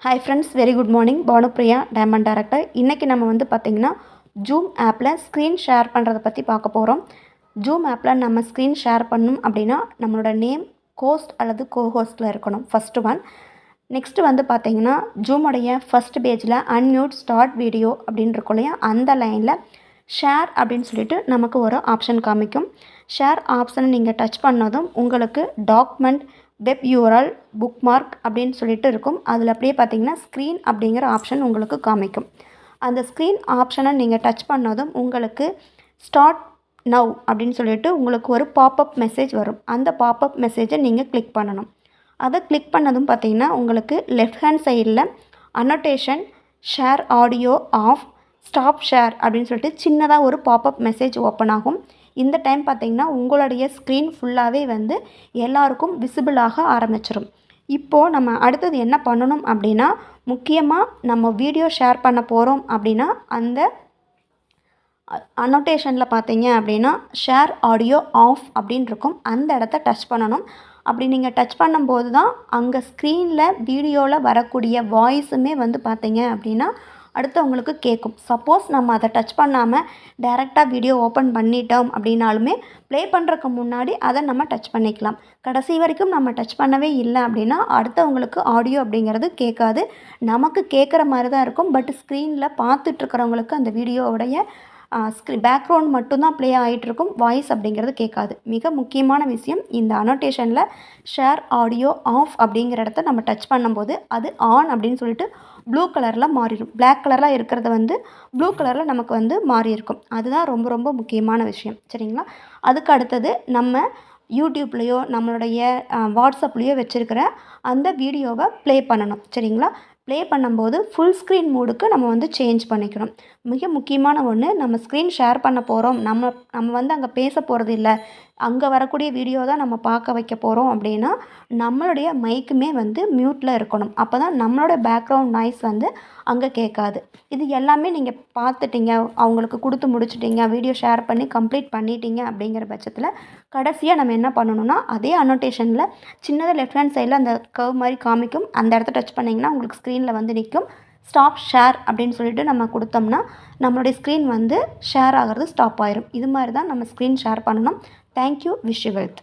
Hi friends, very good morning. Bhanupriya, diamond director. இன்றைக்கி நம்ம வந்து பார்த்திங்கன்னா ஜூம் ஆப்பில் ஸ்க்ரீன் ஷேர் பண்ணுறதை பற்றி பார்க்க போகிறோம். ஜூம் ஆப்பில் நம்ம ஸ்க்ரீன் ஷேர் பண்ணணும் அப்படின்னா நம்மளோட நேம் ஹோஸ்ட் அல்லது கோஹோஸ்ட்டில் இருக்கணும், ஃபஸ்ட்டு ஒன். நெக்ஸ்ட்டு வந்து பார்த்திங்கன்னா ஜூமுடைய ஃபஸ்ட் பேஜில் அன்மியூட் ஸ்டார்ட் வீடியோ அப்படின்னு இருக்கும் இல்லையா, அந்த லைனில் ஷேர் அப்படின்னு சொல்லிட்டு நமக்கு ஒரு ஆப்ஷன் காமிக்கும். ஷேர் ஆப்ஷனை நீங்கள் டச் பண்ணதும் உங்களுக்கு டாக்குமெண்ட், வெப் யூஆர்எல், புக்மார்க் அப்படின்னு சொல்லிட்டு இருக்கும். அதில் அப்படியே பார்த்தீங்கன்னா ஸ்க்ரீன் அப்படிங்கிற ஆப்ஷன் உங்களுக்கு காமிக்கும். அந்த ஸ்க்ரீன் ஆப்ஷனை நீங்கள் டச் பண்ணதும் உங்களுக்கு ஸ்டார்ட் நவ் அப்படின்னு சொல்லிட்டு உங்களுக்கு ஒரு பாப்அப் மெசேஜ் வரும். அந்த பாப்அப் மெசேஜை நீங்கள் கிளிக் பண்ணணும். அதை கிளிக் பண்ணதும் பார்த்தீங்கன்னா உங்களுக்கு லெஃப்ட் ஹேண்ட் சைடில் annotation, share audio off, stop share அப்படின்னு சொல்லிட்டு சின்னதாக ஒரு பாப்அப் மெசேஜ் ஓப்பன் ஆகும். இந்த டைம் பார்த்திங்கன்னா உங்களுடைய ஸ்க்ரீன் ஃபுல்லாகவே வந்து எல்லாருக்கும் விசிபிளாக ஆரம்பிச்சிடும். இப்போது நம்ம அடுத்தது என்ன பண்ணணும் அப்படின்னா, முக்கியமாக நம்ம வீடியோ ஷேர் பண்ண போகிறோம் அப்படின்னா அந்த அனோட்டேஷனில் பார்த்தீங்க அப்படின்னா ஷேர் ஆடியோ ஆஃப் அப்படின்னு இருக்கும். அந்த இடத்த டச் பண்ணணும். அப்படி நீங்கள் டச் பண்ணும்போது தான் அங்கே ஸ்க்ரீனில் வீடியோவில் வரக்கூடிய வாய்ஸுமே வந்து பார்த்தீங்க அப்படின்னா அடுத்தவங்களுக்கு கேட்கும். சப்போஸ் நம்ம அதை டச் பண்ணாமல் டைரெக்டாக வீடியோ ஓப்பன் பண்ணிட்டோம் அப்படின்னாலுமே ப்ளே பண்ணுறதுக்கு முன்னாடி அதை நம்ம டச் பண்ணிக்கலாம். கடைசி வரைக்கும் நம்ம டச் பண்ணவே இல்லை அப்படின்னா அடுத்தவங்களுக்கு ஆடியோ அப்படிங்கிறது கேட்காது. நமக்கு கேட்குற மாதிரி தான் இருக்கும். பட் ஸ்க்ரீனில் பார்த்துட்ருக்கிறவங்களுக்கு அந்த வீடியோவுடைய பேக்ரவுண்ட் மட்டும்தான் ப்ளே ஆகிட்டுருக்கும். வாய்ஸ் அப்படிங்கிறது கேட்காது. மிக முக்கியமான விஷயம், இந்த அனோட்டேஷனில் ஷேர் ஆடியோ ஆஃப் அப்படிங்கிற இடத்த நம்ம டச் பண்ணும்போது அது ஆன் அப்படின்னு சொல்லிட்டு ப்ளூ கலரில் மாறிடும். பிளாக் கலரில் இருக்கிறத வந்து ப்ளூ கலரில் நமக்கு வந்து மாறி இருக்கும். அதுதான் ரொம்ப ரொம்ப முக்கியமான விஷயம், சரிங்களா? அதுக்கு அடுத்தது நம்ம யூடியூப்லேயோ நம்மளுடைய வாட்ஸ்அப்லேயோ வச்சுருக்கிற அந்த வீடியோவை ப்ளே பண்ணணும், சரிங்களா? ப்ளே பண்ணும்போது ஃபுல் ஸ்க்ரீன் மோடுக்கு நம்ம வந்து சேஞ்ச் பண்ணிக்கணும். மிக முக்கியமான ஒன்று, நம்ம ஸ்க்ரீன் ஷேர் பண்ண போகிறோம், நம்ம வந்து அங்கே பேச போகிறது இல்லை, அங்கே வரக்கூடிய வீடியோ தான் நம்ம பார்க்க வைக்க போகிறோம் அப்படின்னா நம்மளுடைய மைக்குமே வந்து மியூட்டில் இருக்கணும். அப்போ தான் நம்மளோட பேக்ரவுண்ட் நாய்ஸ் வந்து அங்கே கேட்காது. இது எல்லாமே நீங்கள் பார்த்துட்டீங்க, அவங்களுக்கு கொடுத்து முடிச்சிட்டிங்க, வீடியோ ஷேர் பண்ணி கம்ப்ளீட் பண்ணிட்டீங்க அப்படிங்கிற பட்சத்தில் கடைசியாக நம்ம என்ன பண்ணணும்னா அதே அனோட்டேஷனில் சின்னதாக லெஃப்ட் ஹேண்ட் சைடில் அந்த கர்வ் மாதிரி காமிக்கும். அந்த இடத்த டச் பண்ணிங்கன்னா உங்களுக்கு ஸ்க்ரீனில் வந்து நிற்கும். ஸ்டாப் ஷேர் அப்படின்னு சொல்லிட்டு நம்ம கொடுத்தோம்னா நம்மளுடைய ஸ்க்ரீன் வந்து ஷேர் ஆகிறது ஸ்டாப் ஆயிரும். இது மாதிரி தான் நம்ம ஸ்க்ரீன் ஷேர் பண்ணணும். தேங்க்யூ. Wish you wealth.